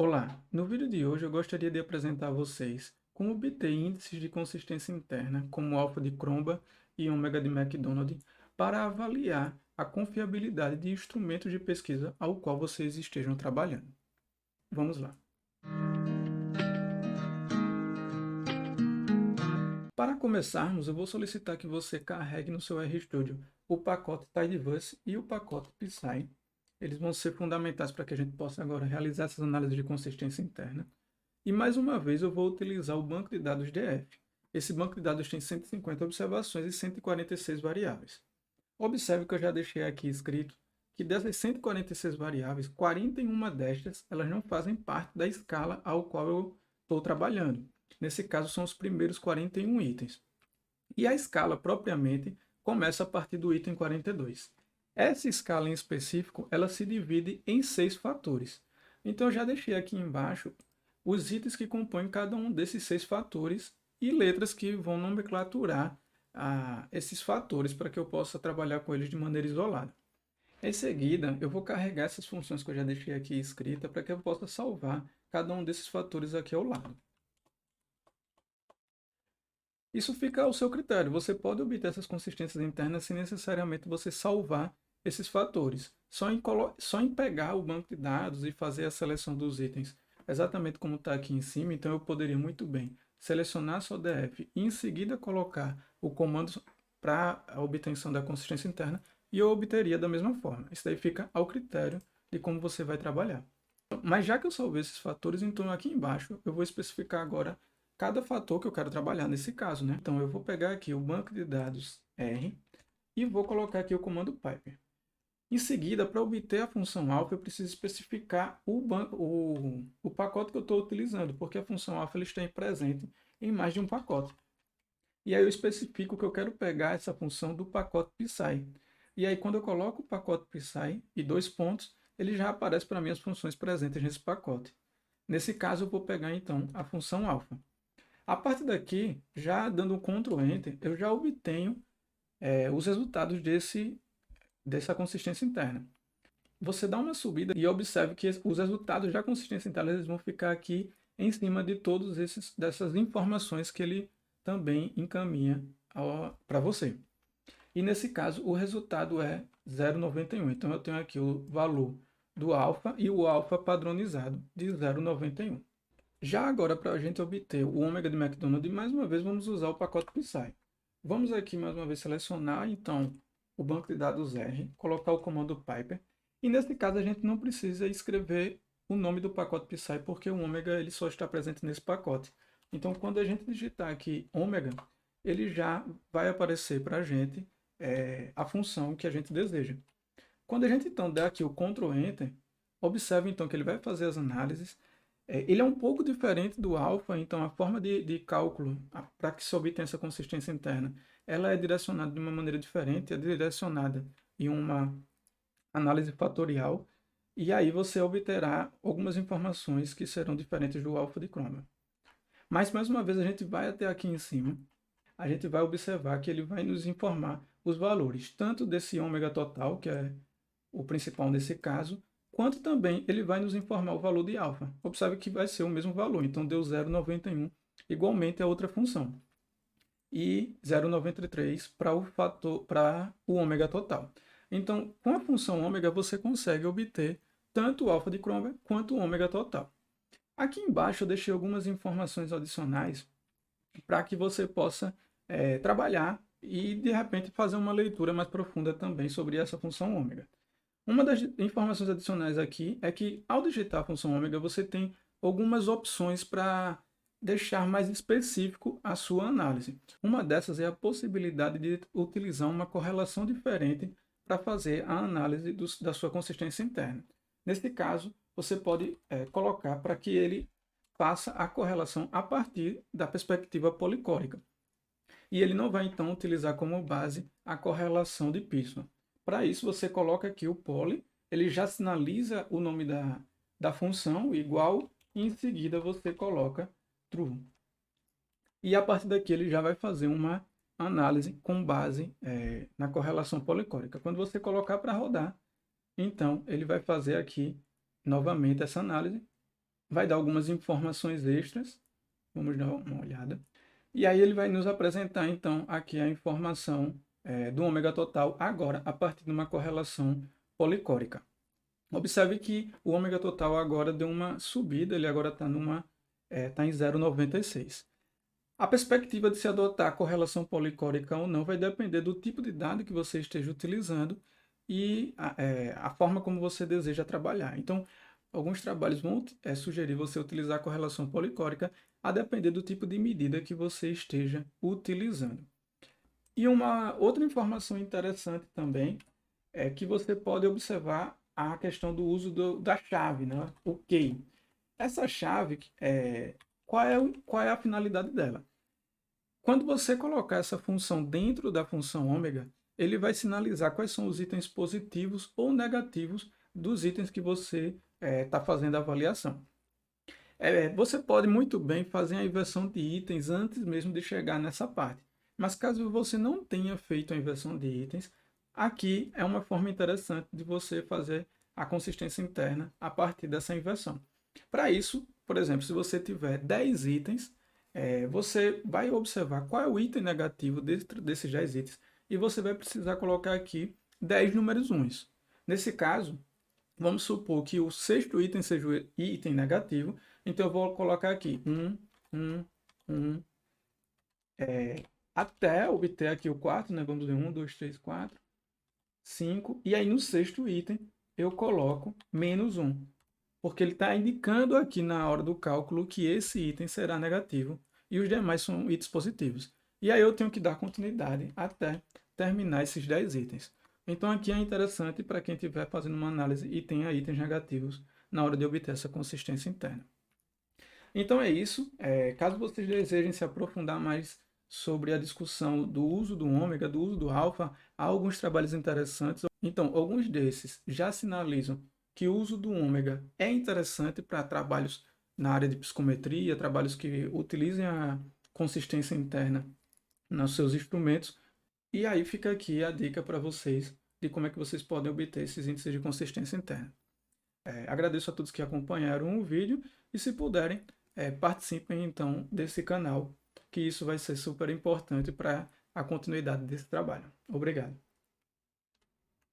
Olá, no vídeo de hoje eu gostaria de apresentar a vocês como obter índices de consistência interna, como alfa de Cronbach e ômega de McDonald, para avaliar a confiabilidade de instrumentos de pesquisa ao qual vocês estejam trabalhando. Vamos lá. Para começarmos, eu vou solicitar que você carregue no seu RStudio o pacote Tidyverse e o pacote Psy. Eles vão ser fundamentais para que a gente possa agora realizar essas análises de consistência interna. E mais uma vez eu vou utilizar o banco de dados DF. Esse banco de dados tem 150 observações e 146 variáveis. Observe que eu já deixei aqui escrito que dessas 146 variáveis, 41 destas elas não fazem parte da escala ao qual eu estou trabalhando. Nesse caso são os primeiros 41 itens. E a escala propriamente começa a partir do item 42. Essa escala em específico, ela se divide em 6 fatores. Então eu já deixei aqui embaixo os itens que compõem cada um desses 6 fatores e letras que vão nomenclaturar esses fatores para que eu possa trabalhar com eles de maneira isolada. Em seguida, eu vou carregar essas funções que eu já deixei aqui escrita para que eu possa salvar cada um desses fatores aqui ao lado. Isso fica ao seu critério. Você pode obter essas consistências internas sem necessariamente você salvar esses fatores. Só em pegar o banco de dados e fazer a seleção dos itens exatamente como está aqui em cima, então eu poderia muito bem selecionar só DF e em seguida colocar o comando para a obtenção da consistência interna e eu obteria da mesma forma. Isso daí fica ao critério de como você vai trabalhar. Mas já que eu salvei esses fatores, então aqui embaixo eu vou especificar agora cada fator que eu quero trabalhar nesse caso, né? Então eu vou pegar aqui o banco de dados R e vou colocar aqui o comando pipe. Em seguida, para obter a função alfa, eu preciso especificar o pacote que eu estou utilizando, porque a função alfa ela está presente em mais de um pacote. E aí eu especifico que eu quero pegar essa função do pacote Psy. E aí quando eu coloco o pacote Psy e dois pontos, ele já aparece para mim as funções presentes nesse pacote. Nesse caso, eu vou pegar então a função alfa. A partir daqui, já dando um Ctrl Enter, eu já obtenho os resultados dessa consistência interna. Você dá uma subida e observe que os resultados da consistência interna eles vão ficar aqui em cima de todas dessas informações que ele também encaminha para você. E nesse caso, o resultado é 0,91. Então, eu tenho aqui o valor do alfa e o alfa padronizado de 0,91. Já agora, para a gente obter o ômega de McDonald, mais uma vez vamos usar o pacote Psy. Vamos aqui mais uma vez selecionar, então, o banco de dados R, colocar o comando piper, e nesse caso a gente não precisa escrever o nome do pacote Psy, porque o ômega ele só está presente nesse pacote. Então, quando a gente digitar aqui ômega, ele já vai aparecer para a gente a função que a gente deseja. Quando a gente então der aqui o Ctrl Enter, observe então que ele vai fazer as análises. Ele é um pouco diferente do alfa, então a forma de cálculo para que se obtenha essa consistência interna, ela é direcionada de uma maneira diferente, é direcionada em uma análise fatorial, e aí você obterá algumas informações que serão diferentes do alfa de Cronbach. Mas mais uma vez a gente vai até aqui em cima, a gente vai observar que ele vai nos informar os valores, tanto desse ômega total, que é o principal nesse caso, quanto também ele vai nos informar o valor de alfa. Observe que vai ser o mesmo valor, então deu 0,91 igualmente a outra função. E 0,93 para o ômega total. Então, com a função ômega, você consegue obter tanto o alfa de Cronbach quanto o ômega total. Aqui embaixo eu deixei algumas informações adicionais para que você possa trabalhar e, de repente, fazer uma leitura mais profunda também sobre essa função ômega. Uma das informações adicionais aqui é que, ao digitar a função ômega, você tem algumas opções para deixar mais específico a sua análise. Uma dessas é a possibilidade de utilizar uma correlação diferente para fazer a análise da sua consistência interna. Nesse caso, você pode colocar para que ele faça a correlação a partir da perspectiva policórica. E ele não vai, então, utilizar como base a correlação de Pearson. Para isso, você coloca aqui o poly, ele já sinaliza o nome da função, igual, e em seguida você coloca true. E a partir daqui ele já vai fazer uma análise com base na correlação policórica. Quando você colocar para rodar, então ele vai fazer aqui novamente essa análise, vai dar algumas informações extras. Vamos dar uma olhada. E aí ele vai nos apresentar, então, aqui a informação do ômega total, agora a partir de uma correlação policórica. Observe que o ômega total agora deu uma subida, ele agora está tá em 0,96. A perspectiva de se adotar a correlação policórica ou não vai depender do tipo de dado que você esteja utilizando e a forma como você deseja trabalhar. Então, alguns trabalhos vão sugerir você utilizar a correlação policórica a depender do tipo de medida que você esteja utilizando. E uma outra informação interessante também é que você pode observar a questão do uso da chave, né? O key. Essa chave, qual é a finalidade dela? Quando você colocar essa função dentro da função ômega, ele vai sinalizar quais são os itens positivos ou negativos dos itens que você está fazendo a avaliação. Você pode muito bem fazer a inversão de itens antes mesmo de chegar nessa parte. Mas caso você não tenha feito a inversão de itens, aqui é uma forma interessante de você fazer a consistência interna a partir dessa inversão. Para isso, por exemplo, se você tiver 10 itens, você vai observar qual é o item negativo dentro desses 10 itens e você vai precisar colocar aqui 10 números uns. Nesse caso, vamos supor que o sexto item seja o item negativo, então eu vou colocar aqui 1, 1, até obter aqui o quarto, né? Vamos ver 1, 2, 3, 4, 5, e aí no sexto item eu coloco menos 1, porque ele está indicando aqui na hora do cálculo que esse item será negativo e os demais são itens positivos. E aí eu tenho que dar continuidade até terminar esses 10 itens. Então aqui é interessante para quem estiver fazendo uma análise e tenha itens negativos na hora de obter essa consistência interna. Então é isso. Caso vocês desejem se aprofundar mais sobre a discussão do uso do ômega, do uso do alfa, há alguns trabalhos interessantes. Então, alguns desses já sinalizam que o uso do ômega é interessante para trabalhos na área de psicometria, trabalhos que utilizem a consistência interna nos seus instrumentos. E aí fica aqui a dica para vocês de como é que vocês podem obter esses índices de consistência interna. Agradeço a todos que acompanharam o vídeo e, se puderem, participem então desse canal, que isso vai ser super importante para a continuidade desse trabalho. Obrigado.